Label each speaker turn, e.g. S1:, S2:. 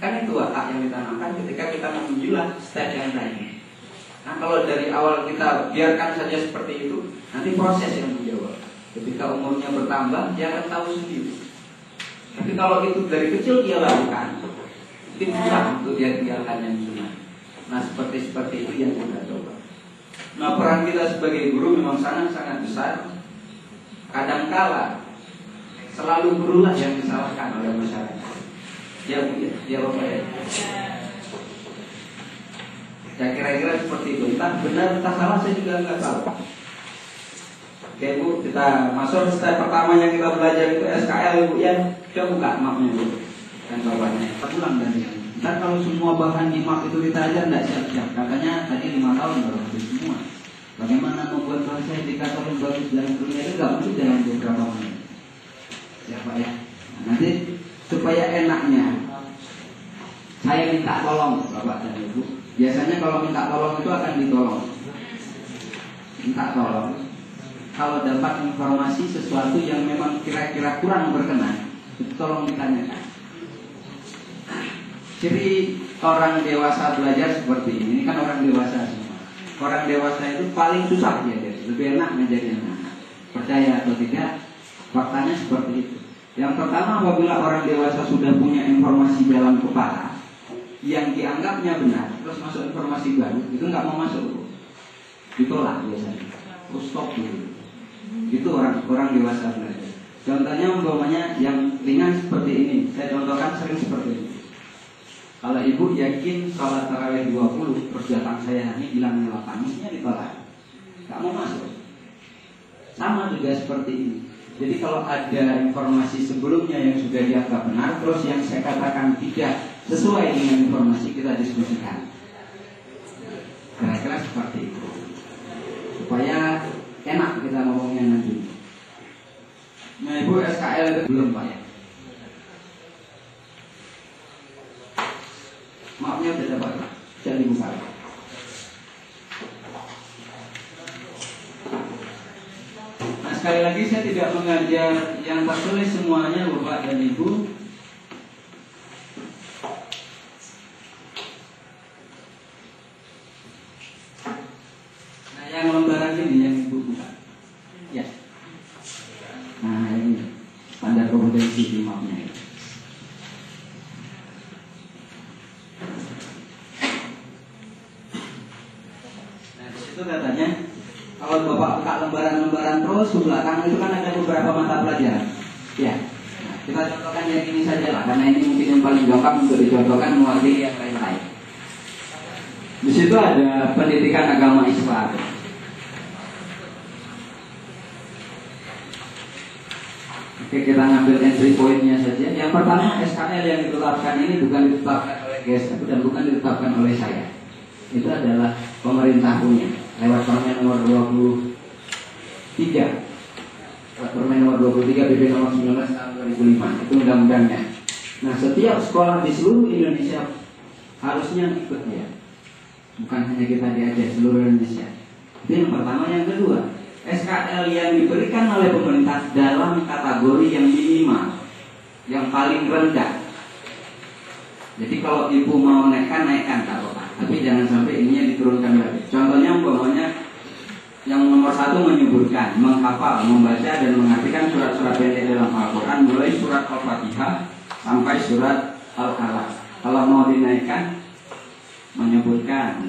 S1: Kan itu watak yang ditanamkan ketika kita menjulah step yang lain. Nah kalau dari awal kita biarkan saja seperti itu, nanti proses yang menjawab. Ketika umurnya bertambah, dia akan tahu sendiri. Tapi kalau itu dari kecil dia lakukan, mungkin susah untuk dia tinggalkan yang sunnah. Nah seperti itu yang kita coba. Nah peran kita sebagai guru memang sangat-sangat besar. Kadangkala selalu gurulah yang disalahkan oleh masyarakat. Ya Bu, ya Bapak ya. Ya kira-kira seperti itu. Entah benar, entah salah, saya juga nggak tahu. Oke Bu, kita masuk step pertama yang kita belajar itu SKL Bu ya. Coba buka mapnya Bu dan bawahnya. Ulang dari sini. Ntar kalau semua bahan di map itu kita ajar nggak siap-siap. Katanya tadi 5 tahun baru habis semua. Bagaimana membuat bahasa indikator yang bagus dalam dunia itu nggak mungkin dalam beberapa menit. Siapa ya? Nah, nanti supaya enaknya saya minta tolong Bapak dan Ibu. Biasanya kalau minta tolong itu akan ditolong. Minta tolong. Kalau dapat informasi sesuatu yang memang kira-kira kurang berkenan, itu tolong ditanyakan. Ciri orang dewasa belajar seperti ini kan orang dewasa semua. Orang dewasa itu paling susah ya, lebih enak ngajarin anak. Percaya atau tidak, faktanya seperti itu. Yang pertama, apabila orang dewasa sudah punya informasi dalam kepala yang dianggapnya benar, terus masuk informasi baru, itu nggak mau masuk, ditolak biasanya. Terus stop dulu. Itu orang dewasa belajar. Contohnya umpamanya yang ringan seperti ini, saya contohkan sering seperti ini. Kalau ibu yakin sholat tarawih 20, terus datang saya hari bilangnya 8, mestinya ditolak. Nggak mau masuk. Sama juga seperti ini. Jadi kalau ada informasi sebelumnya yang sudah dianggap benar, terus yang saya katakan tidak sesuai dengan informasi, kita diskusikan. Kira-kira seperti itu. Supaya enak kita ngomongnya nanti. Nah Ibu, SKL itu belum Pak ya? Maafnya sudah dapat, jangan dibuka. Nah sekali lagi saya tidak mengajar yang tertulis semuanya Bapak dan Ibu. Nah yang lembaran ini yang Ibu buka. Ya. Nah ini standar kompetensi di mapnya itu. Itu katanya kalau Bapak buka lembaran-lembaran terus di belakang itu kan ada beberapa mata pelajaran. Ya. Nah, kita contohkan yang ini saja lah, karena ini mungkin yang paling gampang untuk dicontohkan mewakili yang lain-lain. Di situ ada pendidikan agama Islam. Oke, kita ngambil entry point-nya saja. Yang pertama, SKL yang ditetapkan ini bukan ditetapkan oleh GSF dan bukan ditetapkan oleh saya. Itu adalah pemerintah punya lewat Permen nomor 23. Permen nomor 23 PP nomor 19 tahun 2005. Itu undang-undangnya. Nah, setiap sekolah di seluruh Indonesia harusnya ikut ya. Bukan hanya kita diajar seluruh Indonesia. Itu yang pertama. Yang kedua, SKL yang diberikan oleh pemerintah dalam kategori yang minimal, yang paling rendah. Jadi kalau ibu mau naikkan tak apa-apa, tapi jangan sampai ininya diturunkan lagi. Contohnya umpamanya yang nomor 1 menyuburkan, menghafal, membaca dan mengartikan surat-surat pendek dalam Al-Quran, mulai surat Al-Fatihah sampai surat Al-Alaq. Kalau mau dinaikkan, menyebutkan,